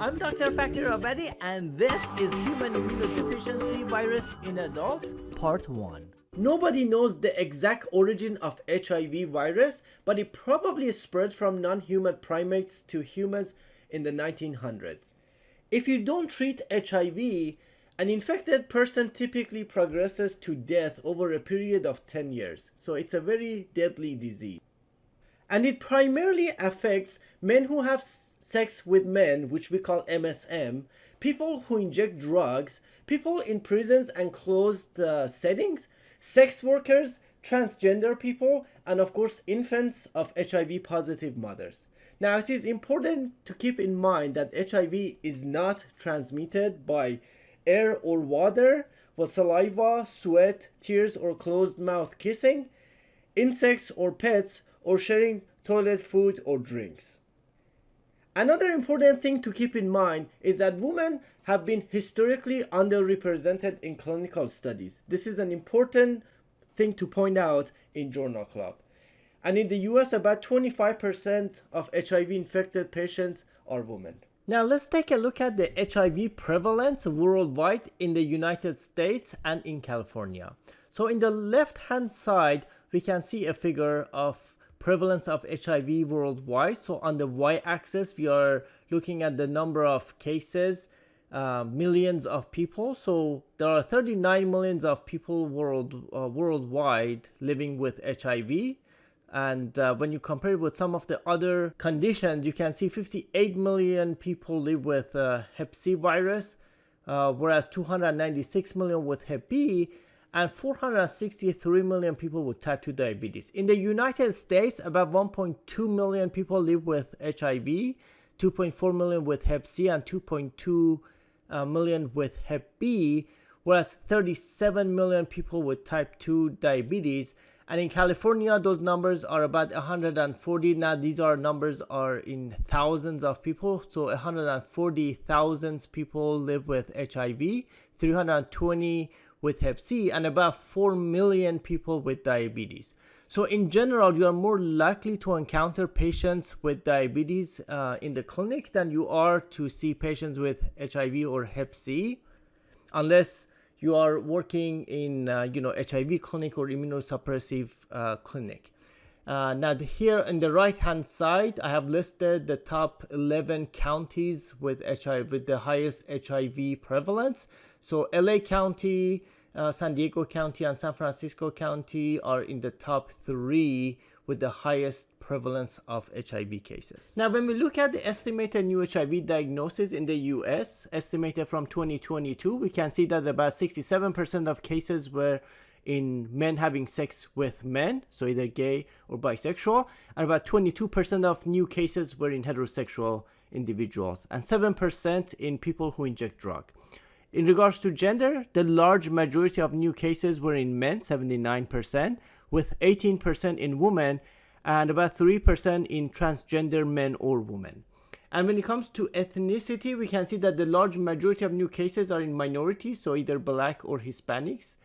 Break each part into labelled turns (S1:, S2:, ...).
S1: I'm Dr. Fakir Abadi, and this is Human Immunodeficiency Virus in Adults, Part 1. Nobody knows the exact origin of HIV virus, but it probably spread from non-human primates to humans in the 1900s. If you don't treat HIV, an infected person typically progresses to death over a period of 10 years. So it's a very deadly disease. And it primarily affects men who have sex with men, which we call MSM, people who inject drugs, people in prisons and closed settings, sex workers, transgender people, and of course infants of HIV positive mothers. Now it is important to keep in mind that HIV is not transmitted by air or water, with saliva, sweat, tears, or closed mouth kissing, insects or pets, or sharing toilet food or drinks. Another important thing to keep in mind is that women have been historically underrepresented in clinical studies. This is an important thing to point out in Journal Club. And in the US, about 25% of HIV infected patients are women. Now let's take a look at the HIV prevalence worldwide in the United States and in California. So in the left-hand side, we can see a figure of prevalence of HIV worldwide. So on the y-axis, we are looking at the number of cases, millions of people. So there are 39 millions of people worldwide living with HIV. And when you compare it with some of the other conditions, you can see 58 million people live with Hep C virus, whereas 296 million with Hep B, and 463 million people with type 2 diabetes. In the United States, about 1.2 million people live with HIV, 2.4 million with Hep C, and 2.2 million with Hep B, whereas 37 million people with type 2 diabetes. And in California, those numbers are about 140. Now, these numbers are in thousands of people. So 140,000 people live with HIV, 320 with Hep C, and about 4 million people with diabetes. So in general, you are more likely to encounter patients with diabetes in the clinic than you are to see patients with HIV or Hep C, unless you are working in HIV clinic or immunosuppressive clinic. Now here in the right hand side, I have listed the top 11 counties with HIV, with the highest HIV prevalence. So LA County, San Diego County, and San Francisco County are in the top 3 with the highest prevalence of HIV cases. Now, when we look at the estimated new HIV diagnosis in the US, estimated from 2022, we can see that about 67% of cases were in men having sex with men, so either gay or bisexual, and about 22% of new cases were in heterosexual individuals, and 7% in people who inject drug. In regards to gender, the large majority of new cases were in men, 79%, with 18% in women, and about 3% in transgender men or women. And when it comes to ethnicity, we can see that the large majority of new cases are in minorities, so either Black or Hispanics,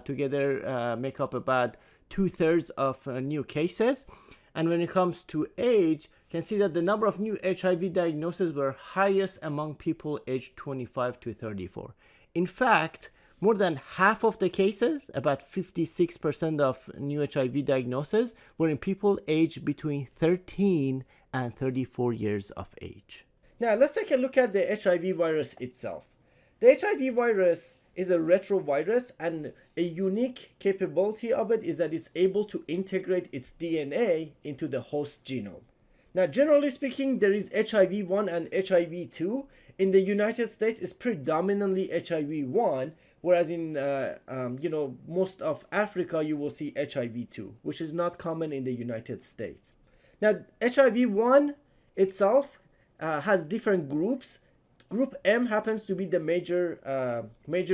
S1: together make up about 2/3 of new cases. And when it comes to age, you can see that the number of new HIV diagnoses were highest among people aged 25 to 34. In fact, more than half of the cases, about 56% of new HIV diagnoses, were in people aged between 13 and 34 years of age. Now, let's take a look at the HIV virus itself. The HIV virus is a retrovirus, and a unique capability of it is that it's able to integrate its DNA into the host genome. Now, generally speaking, there is HIV-1 and HIV-2. In the United States, it's predominantly HIV-1, whereas in most of Africa, you will see HIV-2, which is not common in the United States. Now, HIV-1 itself has different groups. Group M happens to be the major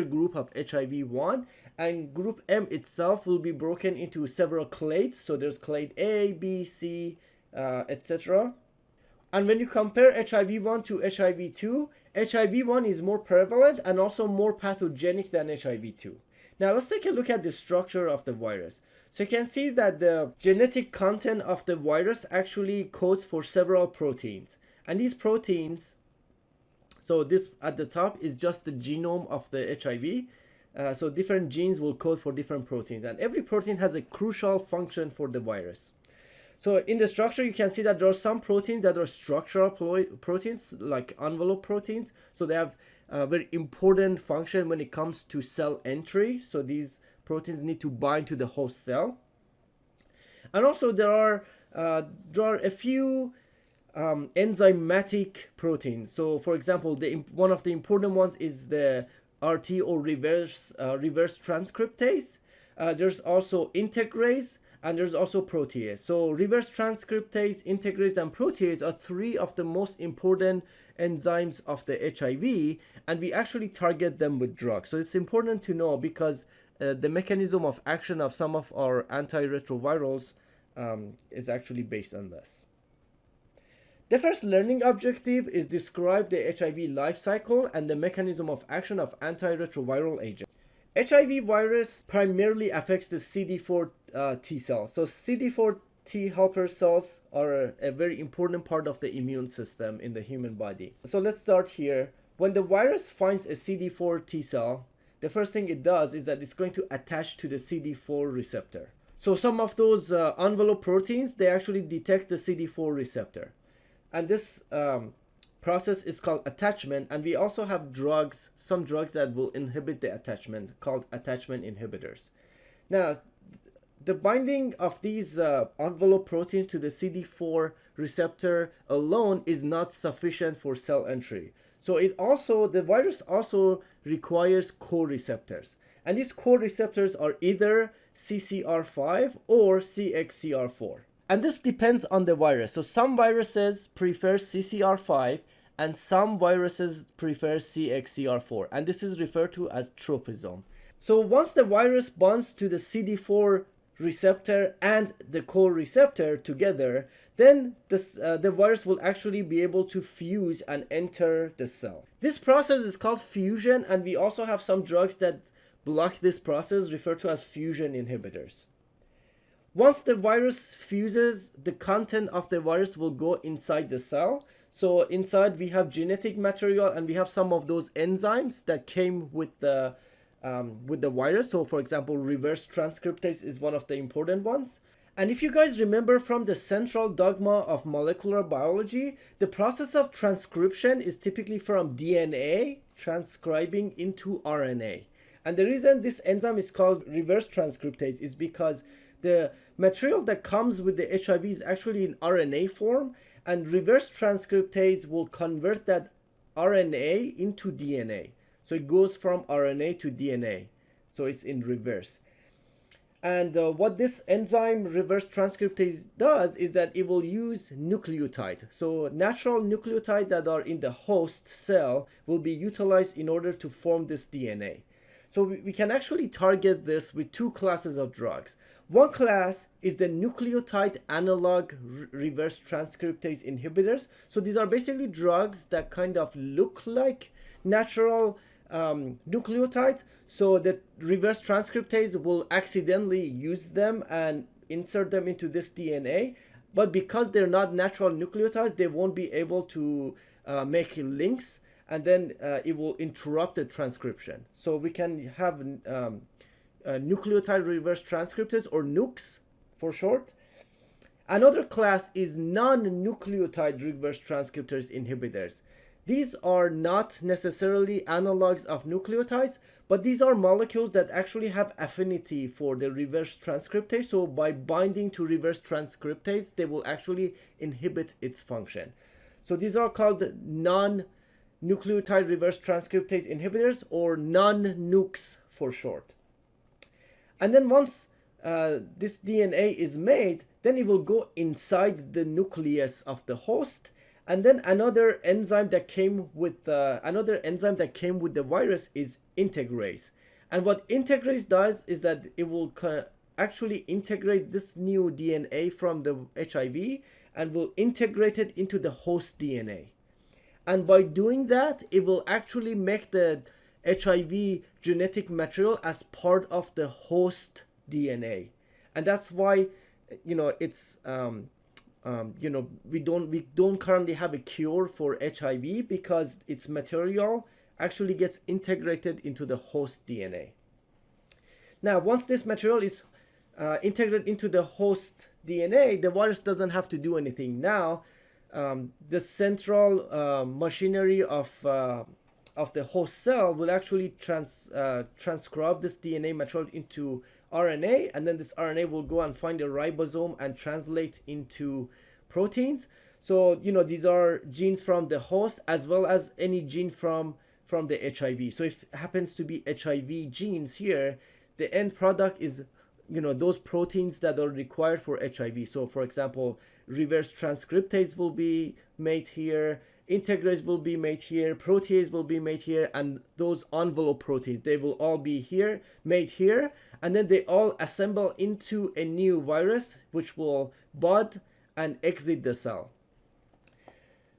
S1: group of HIV-1, and group M itself will be broken into several clades. So there's clade A, B, C, etc. And when you compare HIV-1 to HIV-2, HIV-1 is more prevalent and also more pathogenic than HIV-2. Now let's take a look at the structure of the virus. So you can see that the genetic content of the virus actually codes for several proteins. And these proteins, so this at the top is just the genome of the HIV. So different genes will code for different proteins. And every protein has a crucial function for the virus. So in the structure, you can see that there are some proteins that are structural proteins, like envelope proteins. So they have a very important function when it comes to cell entry. So these proteins need to bind to the host cell. And also there are a few enzymatic proteins. So for example, one of the important ones is the RT or reverse transcriptase. There's also integrase, and there's also protease. So reverse transcriptase, integrase, and protease are three of the most important enzymes of the HIV, and we actually target them with drugs. So it's important to know because the mechanism of action of some of our antiretrovirals is actually based on this. The first learning objective is describe the HIV life cycle and the mechanism of action of antiretroviral agents. HIV virus primarily affects the CD4 T cells. So CD4 T helper cells are a very important part of the immune system in the human body. So let's start here. When the virus finds a CD4 T cell, the first thing it does is that it's going to attach to the CD4 receptor. So some of those envelope proteins, they actually detect the CD4 receptor. And this process is called attachment, and we also have drugs, some drugs that will inhibit the attachment, called attachment inhibitors. Now, the binding of these envelope proteins to the CD4 receptor alone is not sufficient for cell entry. So the virus also requires co-receptors. And these co-receptors are either CCR5 or CXCR4. And this depends on the virus. So some viruses prefer CCR5 and some viruses prefer CXCR4. And this is referred to as tropism. So once the virus bonds to the CD4 receptor and the co-receptor together, then the virus will actually be able to fuse and enter the cell. This process is called fusion, and we also have some drugs that block this process, referred to as fusion inhibitors. Once the virus fuses, the content of the virus will go inside the cell. So inside we have genetic material, and we have some of those enzymes that came with the virus. So for example, reverse transcriptase is one of the important ones. And if you guys remember from the central dogma of molecular biology, the process of transcription is typically from DNA transcribing into RNA. And the reason this enzyme is called reverse transcriptase is because the material that comes with the HIV is actually in RNA form, and reverse transcriptase will convert that RNA into DNA. So it goes from RNA to DNA. So it's in reverse. And what this enzyme reverse transcriptase does is that it will use nucleotide. So natural nucleotide that are in the host cell will be utilized in order to form this DNA. So we can actually target this with two classes of drugs. One class is the nucleotide analog reverse transcriptase inhibitors. So these are basically drugs that kind of look like natural nucleotides. So the reverse transcriptase will accidentally use them and insert them into this DNA. But because they're not natural nucleotides, they won't be able to make links, and then it will interrupt the transcription. So we can have nucleotide reverse transcriptase, or NUCs for short. Another class is non-nucleotide reverse transcriptase inhibitors. These are not necessarily analogs of nucleotides, but these are molecules that actually have affinity for the reverse transcriptase. So by binding to reverse transcriptase, they will actually inhibit its function. So these are called non-nucleotide reverse transcriptase inhibitors, or non-NUCs for short. And then once this DNA is made, then it will go inside the nucleus of the host. And then another enzyme that came with the virus is integrase. And what integrase does is that it will actually integrate this new DNA from the HIV, and will integrate it into the host DNA. And by doing that, it will actually make the HIV genetic material as part of the host DNA. And that's why, it's we don't currently have a cure for HIV, because its material actually gets integrated into the host DNA. Now, once this material is integrated into the host DNA, the virus doesn't have to do anything. Now, the central machinery of the host cell will actually transcribe this DNA material into RNA, and then this RNA will go and find a ribosome and translate into proteins. So, these are genes from the host as well as any gene from the HIV. So if it happens to be HIV genes here, the end product is, those proteins that are required for HIV. So for example, reverse transcriptase will be made here, integrase will be made here, protease will be made here, and those envelope proteins, they will all be here, made here, and then they all assemble into a new virus which will bud and exit the cell.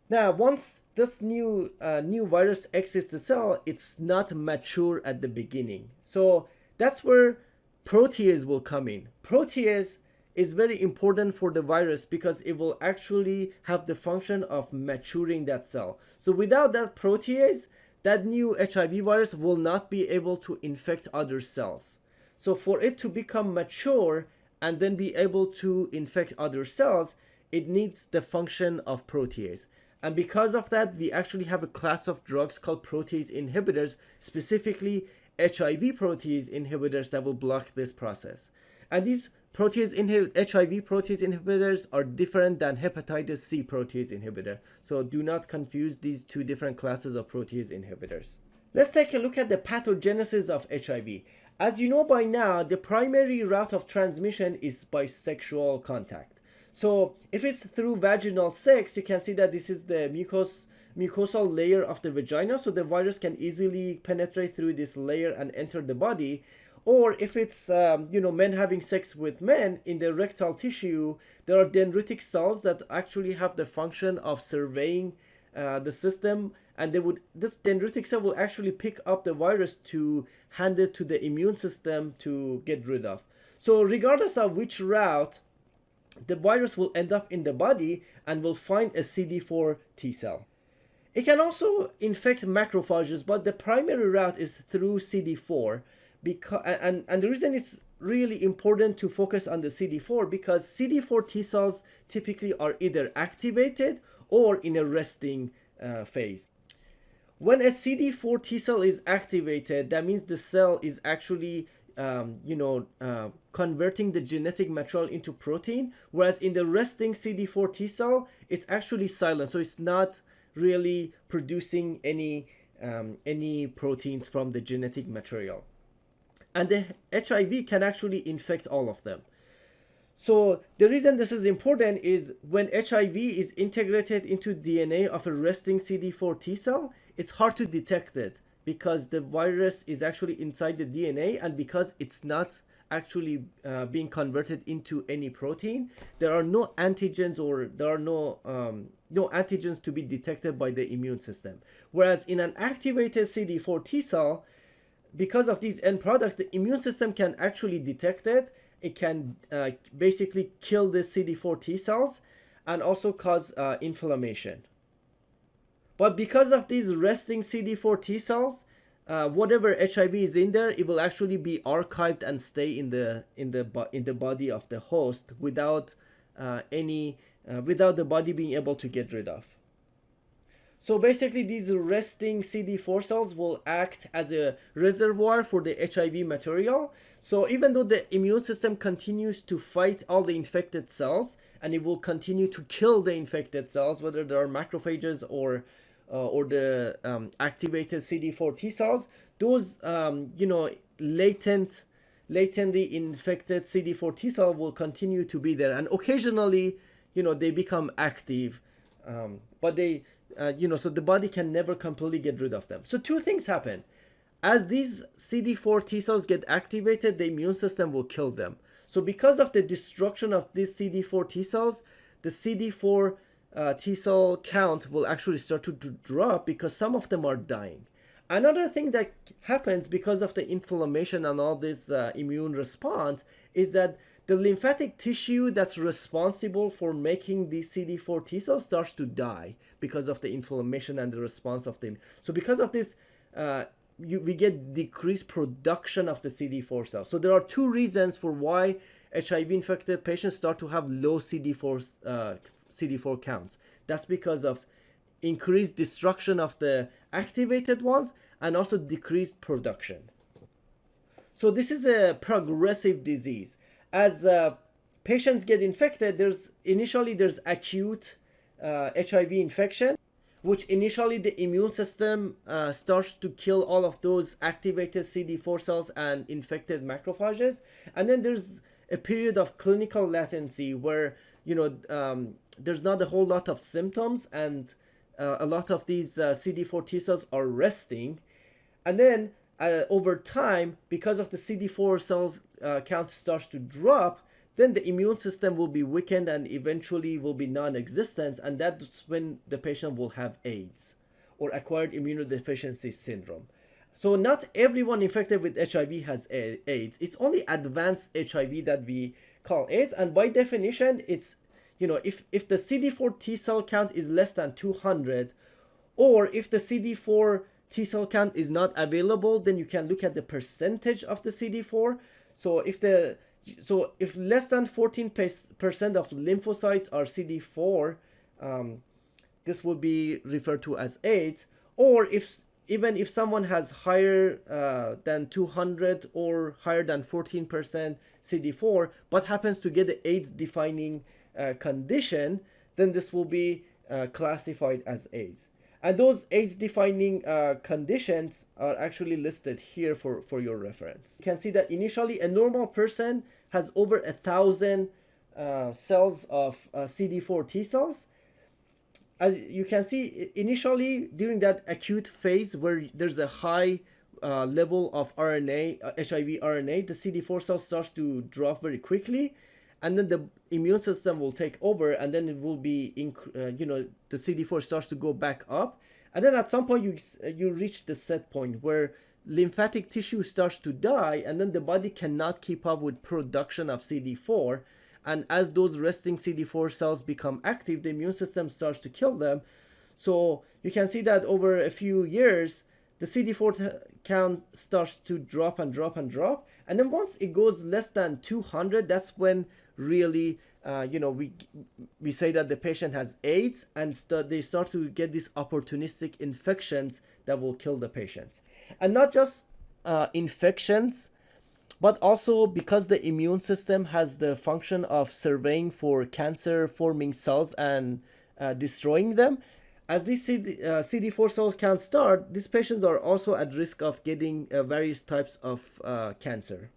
S1: Now, once this new virus exits the cell, it's not mature at the beginning. So that's where protease will come in. Protease is very important for the virus because it will actually have the function of maturing that cell. So without that protease, that new HIV virus will not be able to infect other cells. So for it to become mature and then be able to infect other cells, it needs the function of protease. And because of that, we actually have a class of drugs called protease inhibitors, specifically HIV protease inhibitors, that will block this process. And these HIV protease inhibitors are different than hepatitis C protease inhibitor. So do not confuse these two different classes of protease inhibitors. Let's take a look at the pathogenesis of HIV. As you know by now, the primary route of transmission is by sexual contact. So if it's through vaginal sex, you can see that this is the mucosal layer of the vagina, so the virus can easily penetrate through this layer and enter the body. Or if it's men having sex with men, in the rectal tissue, there are dendritic cells that actually have the function of surveying the system, and this dendritic cell will actually pick up the virus to hand it to the immune system to get rid of. So regardless of which route, the virus will end up in the body and will find a CD4 T cell. It can also infect macrophages, but the primary route is through CD4. And the reason it's really important to focus on the CD4, because CD4 T cells typically are either activated or in a resting phase. When a CD4 T cell is activated, that means the cell is actually converting the genetic material into protein, whereas in the resting CD4 T cell, it's actually silent, so it's not really producing any proteins from the genetic material. And the HIV can actually infect all of them. So the reason this is important is when HIV is integrated into DNA of a resting CD4 T cell, it's hard to detect it because the virus is actually inside the DNA, and because it's not actually being converted into any protein, there are no antigens, or there are no antigens to be detected by the immune system. Whereas in an activated CD4 T cell, because of these end products, the immune system can actually detect it. It can basically kill the CD4 T cells and also cause inflammation. But because of these resting CD4 T cells, whatever HIV is in there, it will actually be archived and stay in the body of the host without the body being able to get rid of. So basically, these resting CD4 cells will act as a reservoir for the HIV material. So even though the immune system continues to fight all the infected cells, and it will continue to kill the infected cells, whether they are macrophages or the activated CD4 T cells, those latently infected CD4 T cell will continue to be there, and occasionally, they become active, but they so the body can never completely get rid of them. So two things happen. As these CD4 T cells get activated, the immune system will kill them. So because of the destruction of these CD4 T cells, the CD4 T cell count will actually start to drop because some of them are dying. Another thing that happens because of the inflammation and all this immune response is that the lymphatic tissue that's responsible for making these CD4 T cells starts to die because of the inflammation and the response of them. So because of this, we get decreased production of the CD4 cells. So there are two reasons for why HIV infected patients start to have low CD4 counts. That's because of increased destruction of the activated ones and also decreased production. So this is a progressive disease. As patients get infected, there's acute HIV infection, which initially the immune system starts to kill all of those activated CD4 cells and infected macrophages. And then there's a period of clinical latency where, there's not a whole lot of symptoms and a lot of these CD4 T cells are resting. And then over time, because of the CD4 cells count starts to drop, then the immune system will be weakened and eventually will be non-existent, and that's when the patient will have AIDS or acquired immunodeficiency syndrome. So not everyone infected with HIV has AIDS. It's only advanced HIV that we call AIDS, and by definition, it's, if the CD4 T cell count is less than 200, or if the CD4 T cell count is not available, then you can look at the percentage of the CD4. So if less than 14% of lymphocytes are CD4, this would be referred to as AIDS. Or even if someone has higher than 200 or higher than 14% CD4, but happens to get the AIDS defining condition, then this will be classified as AIDS. And those AIDS-defining conditions are actually listed here for your reference. You can see that initially a normal person has over 1,000 cells of CD4 T cells. As you can see, initially during that acute phase where there's a high level of RNA, HIV RNA, the CD4 cell starts to drop very quickly. And then the immune system will take over, and then it will be, the CD4 starts to go back up. And then at some point you reach the set point where lymphatic tissue starts to die, and then the body cannot keep up with production of CD4. And as those resting CD4 cells become active, the immune system starts to kill them. So you can see that over a few years, the CD4 count starts to drop and drop and drop. And then once it goes less than 200, that's when really, we say that the patient has AIDS, and they start to get these opportunistic infections that will kill the patient. And not just infections, but also because the immune system has the function of surveying for cancer-forming cells and destroying them. As these CD4 cells can start, these patients are also at risk of getting various types of cancer.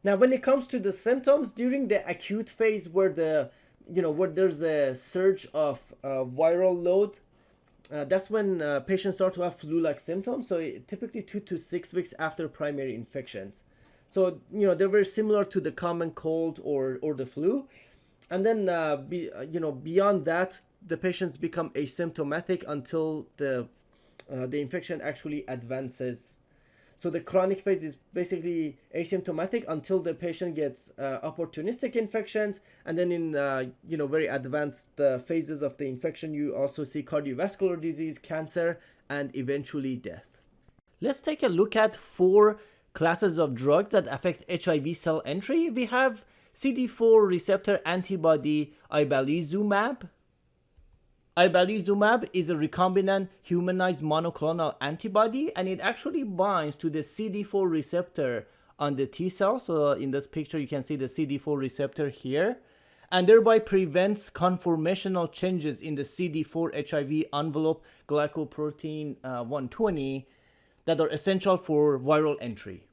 S1: Now, when it comes to the symptoms during the acute phase, where there's a surge of viral load, that's when patients start to have flu-like symptoms. So typically 2 to 6 weeks after primary infections. So they're very similar to the common cold or the flu. And then beyond that, the patients become asymptomatic until the infection actually advances. So the chronic phase is basically asymptomatic until the patient gets opportunistic infections, and then in very advanced phases of the infection, you also see cardiovascular disease, cancer, and eventually death. Let's take a look at 4 classes of drugs that affect HIV cell entry. We have CD4 receptor antibody ibalizumab. Ibalizumab is a recombinant humanized monoclonal antibody, and it actually binds to the CD4 receptor on the T cell. So in this picture, you can see the CD4 receptor here, and thereby prevents conformational changes in the CD4 HIV envelope glycoprotein 120 that are essential for viral entry.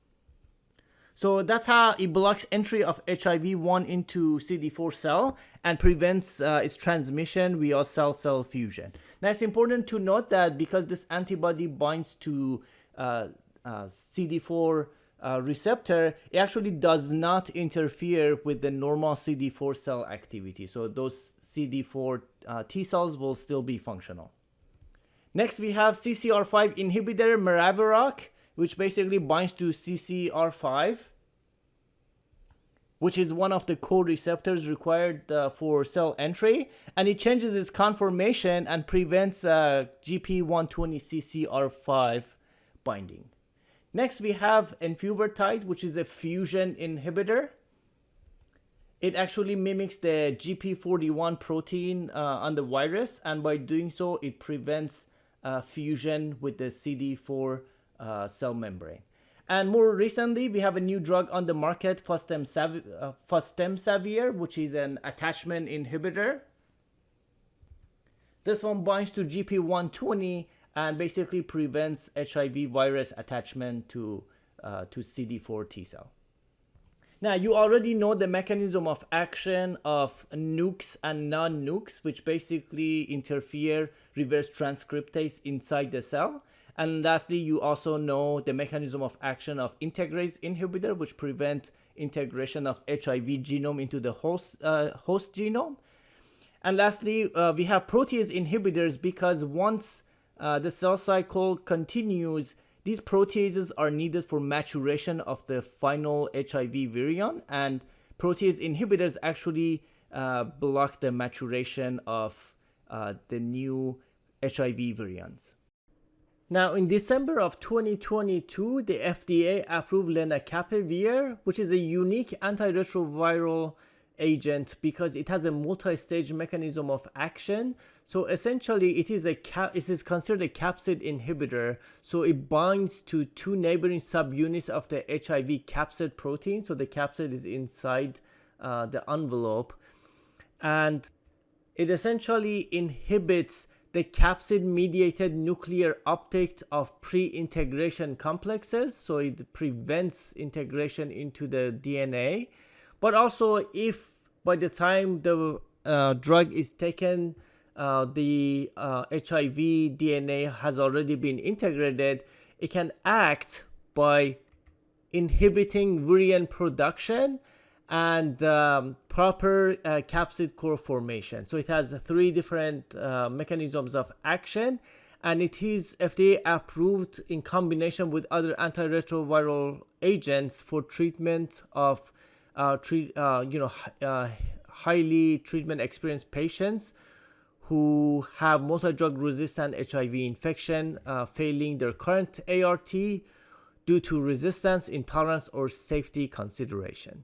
S1: So that's how it blocks entry of HIV-1 into CD4 cell and prevents its transmission via cell-cell fusion. Now, it's important to note that because this antibody binds to CD4 receptor, it actually does not interfere with the normal CD4 cell activity. So those CD4 T cells will still be functional. Next, we have CCR5 inhibitor Maraviroc, which basically binds to CCR5, which is one of the co-receptors required for cell entry, and it changes its conformation and prevents GP120 CCR5 binding. Next, we have enfuvirtide, which is a fusion inhibitor. It actually mimics the GP41 protein on the virus, and by doing so, it prevents fusion with the CD4 cell membrane. And more recently, we have a new drug on the market, fostemsavir, which is an attachment inhibitor. This one binds to GP120 and basically prevents HIV virus attachment to CD4 T cell. Now, you already know the mechanism of action of nukes and non-nukes, which basically interfere reverse transcriptase inside the cell. And lastly, you also know the mechanism of action of integrase inhibitor, which prevent integration of HIV genome into the host genome. And lastly, we have protease inhibitors because once the cell cycle continues, these proteases are needed for maturation of the final HIV virion, and protease inhibitors actually block the maturation of the new HIV virions. Now, in December of 2022, the FDA approved lenacapavir, which is a unique antiretroviral agent because it has a multi-stage mechanism of action. So essentially, it is considered a capsid inhibitor. So it binds to two neighboring subunits of the HIV capsid protein. So the capsid is inside the envelope, and it essentially inhibits the capsid-mediated nuclear uptake of pre-integration complexes, so it prevents integration into the DNA. But also, if by the time the drug is taken, the HIV DNA has already been integrated, it can act by inhibiting virion production and proper capsid core formation. So it has three different mechanisms of action, and it is FDA approved in combination with other antiretroviral agents for treatment of highly treatment experienced patients who have multi-drug resistant HIV infection, failing their current ART due to resistance, intolerance, or safety consideration.